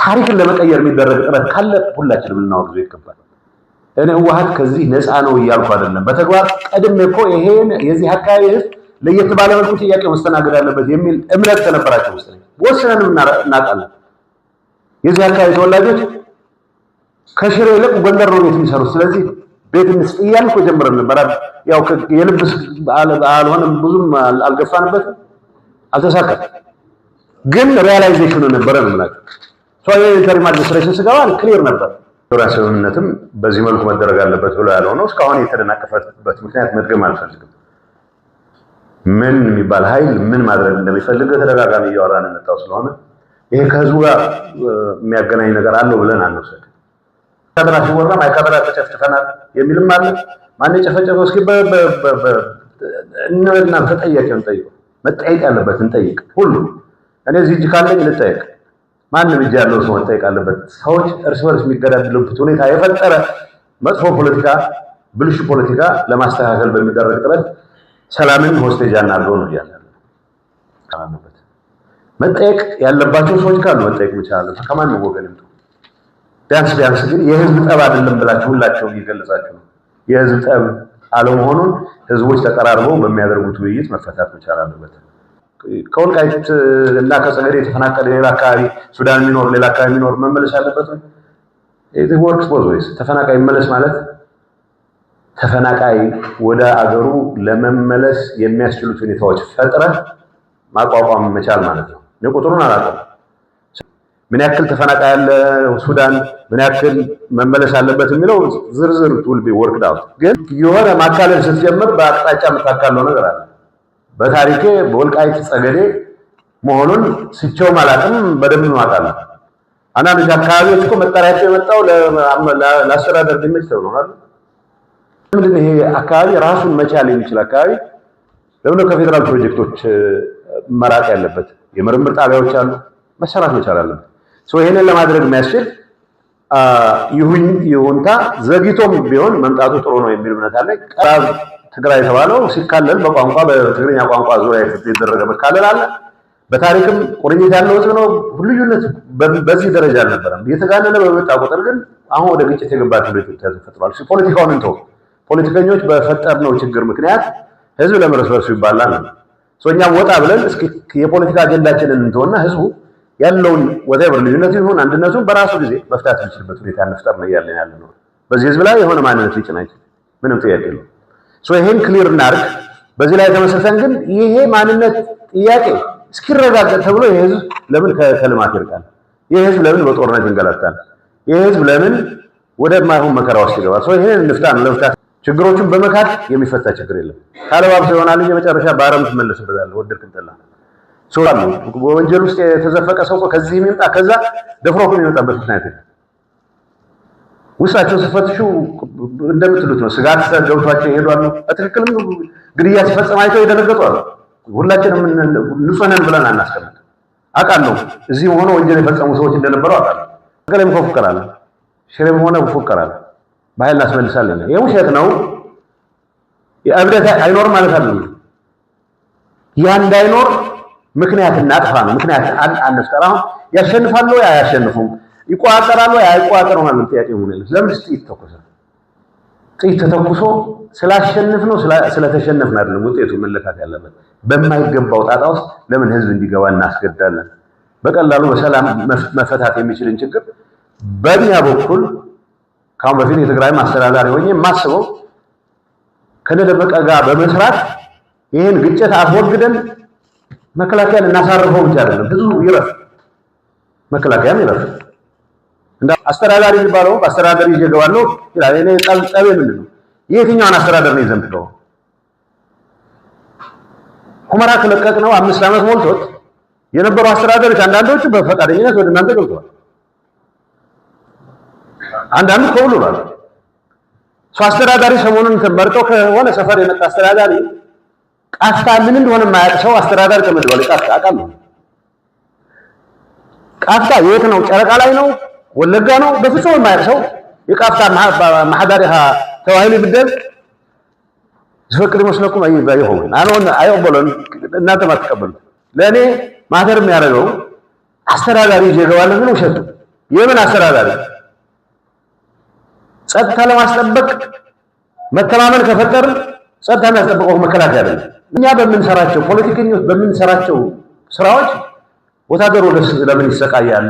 ታሪክን ለመቀየር የሚደረግ ጥረት ካለ ሁላችንም ልናወግዘው ይገባል። እኔ ህወሓት ከዚህ ነፃ ነው እያልኩ አይደለም። በተግባር ቀድሜ እኮ ይሄን የዚህ አካባቢ ህዝብ ለየት ባለ መልኩ ጥያቄ መስተናገድ አለበት የሚል እምነት ከነበራቸው ውስጥ ነው ወስነን እናውቃለን። የዚህ አካባቢ ተወላጆች ከሽሬ ይልቅ ጎንደር ነው ቤት የሚሰሩት። ስለዚህ ቤት እንስጥ እያልኩ ጀምረን ነበር። ያው የልብስ አልሆነም፣ ብዙም አልገፋንበትም፣ አልተሳካም። ግን ሪያላይዜሽኑ ነበረ ነው የምላቸው። ኢንተሪም አድሚኒስትሬሽን ስገባ ክሊር ነበር። ፕሪቶሪያ ስምምነትም በዚህ መልኩ መደረግ አለበት ብሎ ያለው ነው። እስካሁን የተደናቀፈበት ምክንያት መድገም አልፈልግም። ምን የሚባል ኃይል ምን ማድረግ እንደሚፈልግ ተደጋጋሚ እያወራን የመጣው ስለሆነ ይሄ ከህዝቡ ጋር የሚያገናኝ ነገር አለው ብለን አንወሰድ። ካድራ ሲወራ ማይካድራ ተጨፍጭፈናል የሚልም አለ። ማን የጨፈጨፈው እስኪ እናንተ ተጠያቂውን ጠይቁ። መጠየቅ ያለበትን ጠይቅ። ሁሉ እኔ እዚህ እጅ ካለኝ ልጠየቅ። ማንም እጅ ያለው ሰው መጠየቅ አለበት። ሰዎች እርስ በርስ የሚገዳደሉበት ሁኔታ የፈጠረ መጥፎ ፖለቲካ፣ ብልሹ ፖለቲካ ለማስተካከል በሚደረግ ጥረት ሰላምን ሆስቴጅ አናድርገው ነው ያለው። መጠየቅ ያለባቸው ሰዎች ካሉ መጠየቅ ይችላሉ። ከማንም ወገን ይምጡ። ቢያንስ ግን የህዝብ ጠብ አይደለም ብላችሁ ሁላችሁም እየገለጻችሁ ነው። የህዝብ ጠብ አለመሆኑን ህዝቦች ተቀራርበው በሚያደርጉት ውይይት መፈታት መቻል አለበት። ከወልቃይት እና ከጸገዴ የተፈናቀለ ሌላ አካባቢ ሱዳን የሚኖር ሌላ አካባቢ የሚኖር መመለስ አለበት ነው። it works both ways። ተፈናቃይ መመለስ ማለት ተፈናቃይ ወደ አገሩ ለመመለስ የሚያስችሉት ሁኔታዎች ፈጥረህ ማቋቋም መቻል ማለት ነው። ቁጥሩን አላውቅም፣ ምን ያክል ተፈናቃይ ያለ ሱዳን ምን ያክል መመለስ አለበት የሚለው ዝርዝር will be worked out። ግን የሆነ ማካለል ስትጀምር በአቅጣጫ የምታካለው ነገር አለ። በታሪኬ በወልቃይት ጸገዴ መሆኑን ስቸው ማላቅም በደንብ ማውቃለሁ። አንዳንድ አካባቢዎች እኮ መጠሪያቸው የመጣው ለአስተዳደር ድምጽ ተብሏል። ምንድን ነው ይሄ አካባቢ ራሱን መቻል የሚችል አካባቢ ለምን ከፌደራል ፕሮጀክቶች መራቅ ያለበት? የምርምር ጣቢያዎች አሉ፣ መሰራት መቻል አለበት። ይሄንን ለማድረግ የሚያስችል ይሁንታ ዘግይቶም ቢሆን መምጣቱ ጥሩ ነው የሚል እምነት አለ። ቀራብ ትግራይ የተባለው ሲካለል በቋንቋ በትግርኛ ቋንቋ ዙሪያ የተደረገ መካለል አለ። በታሪክም ቁርኝት ያለው ነው። ልዩነት በዚህ ደረጃ አልነበረም። የተጋነነ በመጣ ቁጥር ግን አሁን ወደ ግጭት የገባቸው ሁኔታ ተፈጥሯል። ፖለቲካውን እንተው። ፖለቲከኞች በፈጠርነው ችግር ምክንያት ህዝብ ለመረስበርሱ ይባላል። እኛም ወጣ ብለን እስኪ የፖለቲካ አጀንዳችንን እንተውና ህዝቡ ያለውን whatever ልዩነት ይሁን አንድነቱን በራሱ ጊዜ መፍታት የሚችልበት ሁኔታ እንፍጠር ነው ያለን ያለው። በዚህ ህዝብ ላይ የሆነ ማንነት ሊጭናይ ምንም ጥያቄ የለውም። ይሄን ክሊር እናርግ። በዚህ ላይ ተመሰረተን ግን ይሄ ማንነት ጥያቄ እስኪረጋገጥ ተብሎ ይሄ ህዝብ ለምን ከልማት ይርቃል? ይሄ ህዝብ ለምን በጦርነት ይንገላታል? ይሄ ህዝብ ለምን ወደማይሆን መከራ ውስጥ ይገባል? ይሄን ለመፍታት ችግሮችን በመካድ የሚፈታ ችግር የለም። ካለባብሰው ይሆናል እንጂ መጨረሻ በአረም ትመለስበታለህ ወደድክም ጠላህ። በወንጀል ውስጥ የተዘፈቀ ሰው ከዚህ የሚመጣ ከዛ ደፍሮ የሚመጣበት ምክንያት የለም። ውስጣቸው ሲፈትሹ እንደምትሉት ነው። ስጋት ገብቷቸው ይሄዳሉ። በትክክልም ግድያ ሲፈጸም አይተው የደነገጡ አሉ። ሁላችንም ንጹህ ነን ብለን አናስቀምጥ። አውቃለሁ እዚህ ሆኖ ወንጀል የፈጸሙ ሰዎች እንደነበሩ አውቃለሁ። ከለም ፎክራለ ሽሬም ሆነ ፎክራለ በኃይል እናስመልሳለን። ይሄ ውሸት ነው። የእብደት አይኖርም ማለት አይደለም። ያ እንዳይኖር ምክንያት እናጥፋ ነው። ምክንያት አንፍጠር። አሁን ያሸንፋሉ ወይ አያሸንፉም? ይቋጠራሉ ወይ አይቋጠሩም? ማለት ጥያቄ ሆነ። ለምን ጥይት ተኮሰ? ጥይት ተተኩሶ ስላሸንፍ ነው ስለተሸነፍን አይደለም ውጤቱ መለካት ያለበት። በማይገባው ጣጣ ውስጥ ለምን ህዝብ እንዲገባ እናስገዳለን? በቀላሉ በሰላም መፈታት የሚችልን ችግር በእኛ በኩል ካሁን በፊት የትግራይ አስተዳዳሪ ሆኜ የማስበው ከነደመቀ ጋር በመስራት ይሄን ግጭት አስወግደን መከላከያን እናሳርፈው ብቻ አይደለም፣ ህዝቡ ይረፍ፣ መከላከያም ይረፍ። እንደ አስተዳዳሪ የሚባለው በአስተዳዳሪ ይገባለው ይላል። እኔ ጠቤ ምንድን ነው? የትኛውን አስተዳደር ነው ይዘንብለው? ሁመራ ከለቀቅ ነው 5 ዓመት ሞልቶት የነበሩ አስተዳዳሪዎች አንዳንዶቹ በፈቃደኝነት ወደ እናንተ ገብተዋል። አንዳንዱ ከብሏል። አስተዳዳሪ ሰሞኑን ተመርጠው ከሆነ ሰፈር የመጣ አስተዳዳሪ ቃፍታ ምን እንደሆነ የማያውቅ ሰው አስተዳዳሪ ተመድቧል። ቃፍታ አውቃለሁ። ቃፍታ የት ነው? ጨረቃ ላይ ነው? ወለጋ ነው? በፍጹም የማያውቅ ሰው የቃፍታ ማህዳሪሃ ተዋሂል ብደል ዝፈቅድ መስለኩም አይባይሆን አሁን አይወበለን እናንተ ማትቀበሉ ለኔ ማተር የሚያደርገው አስተዳዳሪ ይገባል ምን ውሸት የምን አስተዳዳሪ? ጸጥታ ለማስጠበቅ መተማመን ከፈጠርን ጸጥታ የሚያስጠብቀው መከላከያ አይደለም። እኛ በምንሰራቸው ፖለቲከኞች በምንሰራቸው ስራዎች ወታደሩ ለምን ይሰቃያል?